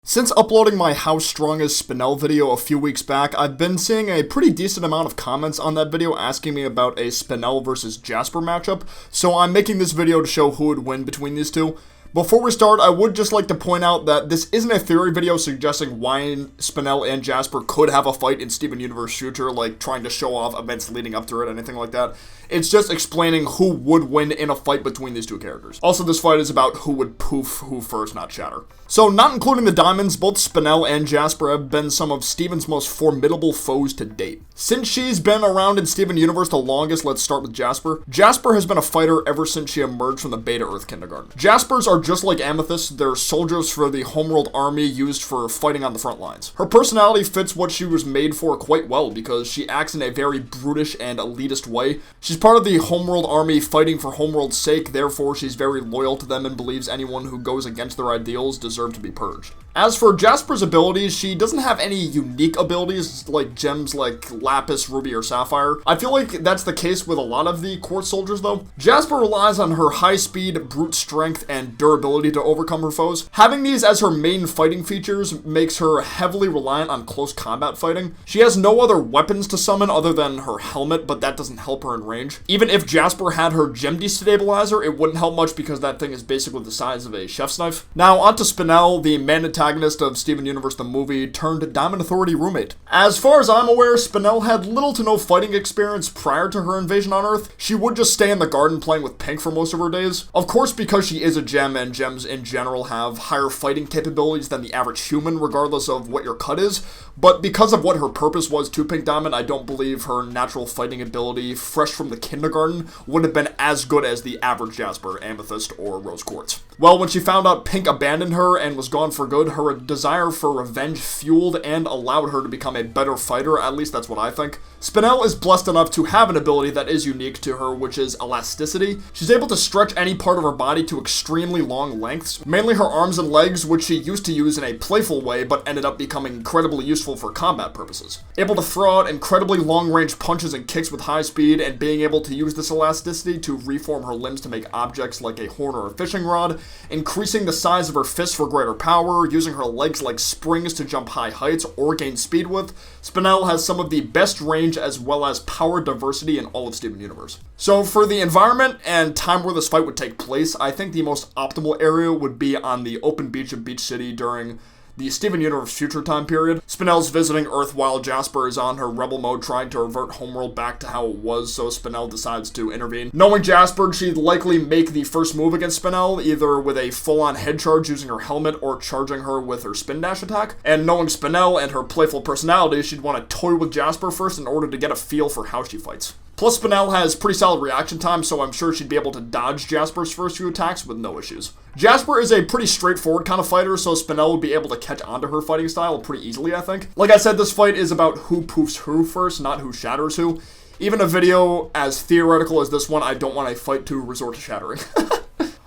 Since uploading my How Strong is Spinel video a few weeks back, I've been seeing a pretty decent amount of comments on that video asking me about a Spinel versus Jasper matchup, so I'm making this video to show who would win between these two. Before we start, I would just like to point out that this isn't a theory video suggesting why Spinel and Jasper could have a fight in Steven Universe future, like trying to show off events leading up to it, anything like that. It's just explaining who would win in a fight between these two characters. Also, this fight is about who would poof who first, not shatter. So, not including the diamonds, both Spinel and Jasper have been some of Steven's most formidable foes to date. Since she's been around in Steven Universe the longest, let's start with Jasper. Jasper has been a fighter ever since she emerged from the Beta Earth kindergarten. Jaspers are just like Amethyst, they're soldiers for the homeworld army used for fighting on the front lines. Her personality fits what she was made for quite well because she acts in a very brutish and elitist way. She's part of the homeworld army fighting for homeworld's sake, therefore she's very loyal to them and believes anyone who goes against their ideals deserve to be purged. As for Jasper's abilities, she doesn't have any unique abilities like gems like Lapis, Ruby, or Sapphire. I feel like that's the case with a lot of the Quartz soldiers though. Jasper relies on her high speed, brute strength, and durability to overcome her foes. Having these as her main fighting features makes her heavily reliant on close combat fighting. She has no other weapons to summon other than her helmet, but that doesn't help her in range. Even if Jasper had her gem destabilizer, it wouldn't help much because that thing is basically the size of a chef's knife. Now onto Spinel, the main antagonist of Steven Universe the movie turned Diamond Authority roommate. As far as I'm aware, Spinel had little to no fighting experience prior to her invasion on Earth. She would just stay in the garden playing with Pink for most of her days. Of course, because she is a gem and gems in general have higher fighting capabilities than the average human regardless of what your cut is, but because of what her purpose was to Pink Diamond, I don't believe her natural fighting ability fresh from the kindergarten would have been as good as the average Jasper, Amethyst, or Rose Quartz. Well, when she found out Pink abandoned her and was gone for good, her desire for revenge fueled and allowed her to become a better fighter, at least that's what I think. Spinel is blessed enough to have an ability that is unique to her, which is elasticity. She's able to stretch any part of her body to extremely long lengths, mainly her arms and legs, which she used to use in a playful way, but ended up becoming incredibly useful for combat purposes. Able to throw out incredibly long-range punches and kicks with high speed, and being able to use this elasticity to reform her limbs to make objects like a horn or a fishing rod, increasing the size of her fists for greater power, using her legs like springs to jump high heights or gain speed with. Spinel has some of the best range as well as power diversity in all of Steven Universe. So for the environment and time where this fight would take place, I think the most optimal area would be on the open beach of Beach City during the Steven Universe future time period. Spinel's visiting Earth while Jasper is on her rebel mode trying to revert homeworld back to how it was, so Spinel decides to intervene. Knowing Jasper, she'd likely make the first move against Spinel, either with a full-on head charge using her helmet or charging her with her spin dash attack. And knowing Spinel and her playful personality, she'd want to toy with Jasper first in order to get a feel for how she fights. Plus, Spinel has pretty solid reaction time, so I'm sure she'd be able to dodge Jasper's first few attacks with no issues. Jasper is a pretty straightforward kind of fighter, so Spinel would be able to catch onto her fighting style pretty easily, I think. Like I said, this fight is about who poofs who first, not who shatters who. Even a video as theoretical as this one, I don't want a fight to resort to shattering.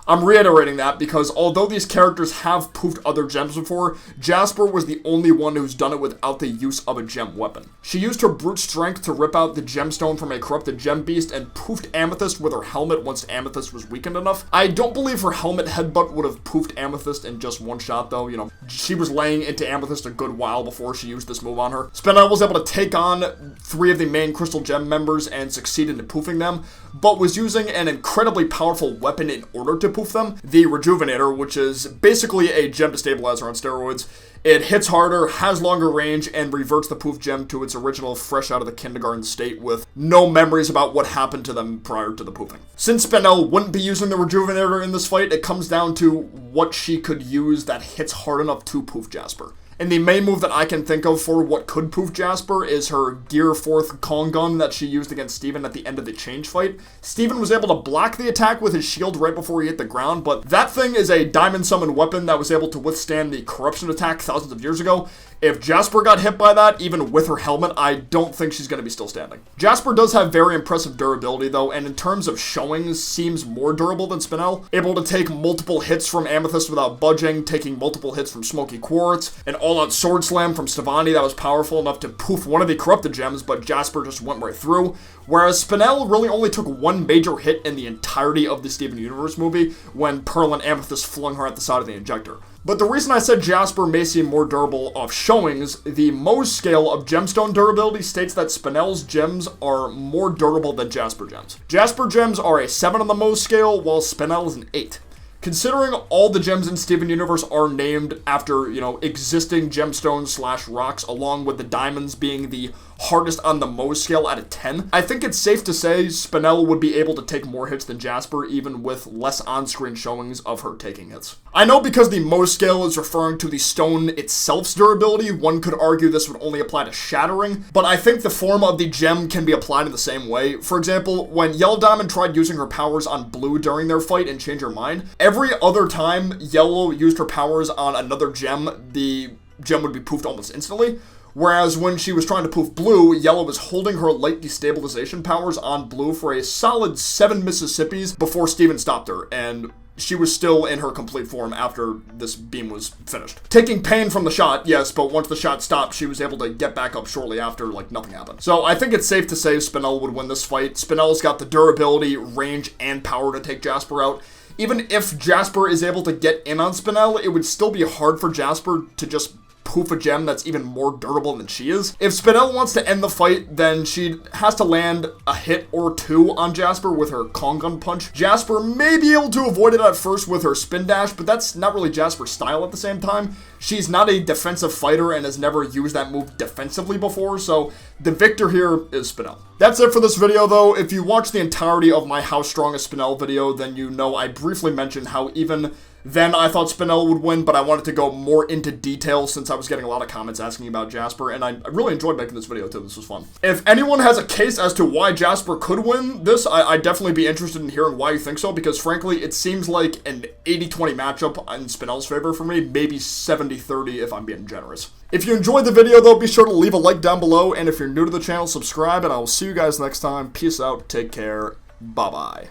I'm reiterating that because although these characters have poofed other gems before, Jasper was the only one who's done it without the use of a gem weapon. She used her brute strength to rip out the gemstone from a corrupted gem beast and poofed Amethyst with her helmet once Amethyst was weakened enough. I don't believe her helmet headbutt would have poofed Amethyst in just one shot though, she was laying into Amethyst a good while before she used this move on her. Spinel was able to take on 3 of the main Crystal Gem members and succeeded in poofing them, but was using an incredibly powerful weapon in order to poof them, the Rejuvenator, which is basically a gem destabilizer on steroids. It hits harder, has longer range, and reverts the poof gem to its original fresh out of the kindergarten state with no memories about what happened to them prior to the poofing. Since Spinel wouldn't be using the Rejuvenator in this fight, it comes down to what she could use that hits hard enough to poof Jasper. And the main move that I can think of for what could poof Jasper is her Gear 4th Kong gun that she used against Steven at the end of the Change fight. Steven was able to block the attack with his shield right before he hit the ground, but that thing is a diamond summoned weapon that was able to withstand the corruption attack thousands of years ago. If Jasper got hit by that, even with her helmet, I don't think she's going to be still standing. Jasper does have very impressive durability though, and in terms of showings, seems more durable than Spinel. Able to take multiple hits from Amethyst without budging, taking multiple hits from Smoky Quartz, and all-out sword slam from Stevani that was powerful enough to poof one of the corrupted gems, but Jasper just went right through. Whereas Spinel really only took one major hit in the entirety of the Steven Universe movie when Pearl and Amethyst flung her at the side of the injector. But the reason I said Jasper may seem more durable off showings, the Mohs scale of gemstone durability states that Spinel's gems are more durable than Jasper gems. Jasper gems are a 7 on the Mohs scale, while Spinel is an 8. Considering all the gems in Steven Universe are named after, existing gemstones / rocks, along with the diamonds being the hardest on the Mohs scale at a 10, I think it's safe to say Spinel would be able to take more hits than Jasper, even with less on-screen showings of her taking hits. I know because the Mohs scale is referring to the stone itself's durability, one could argue this would only apply to shattering, but I think the form of the gem can be applied in the same way. For example, when Yellow Diamond tried using her powers on Blue during their fight and changed her mind, every other time Yellow used her powers on another gem, the gem would be poofed almost instantly. Whereas when she was trying to poof Blue, Yellow was holding her light destabilization powers on Blue for a solid 7 Mississippis before Steven stopped her, and she was still in her complete form after this beam was finished. Taking pain from the shot, yes, but once the shot stopped, she was able to get back up shortly after, like nothing happened. So I think it's safe to say Spinel would win this fight. Spinel's got the durability, range, and power to take Jasper out. Even if Jasper is able to get in on Spinel, it would still be hard for Jasper to just poof a gem that's even more durable than she is. If Spinel wants to end the fight, then she has to land a hit or two on Jasper with her Kongun punch. Jasper may be able to avoid it at first with her spin dash, but that's not really Jasper's style at the same time. She's not a defensive fighter and has never used that move defensively before, so the victor here is Spinel. That's it for this video though. If you watch the entirety of my How Strong is Spinel video, then you know I briefly mentioned how even then I thought Spinel would win, but I wanted to go more into detail since I was getting a lot of comments asking about Jasper, and I really enjoyed making this video too. This was fun. If anyone has a case as to why Jasper could win this, I'd definitely be interested in hearing why you think so, because frankly, it seems like an 80-20 matchup in Spinel's favor for me, maybe 70-30 if I'm being generous. If you enjoyed the video though, be sure to leave a like down below, and if you're new to the channel, subscribe, and I will see you guys next time. Peace out, take care, bye-bye.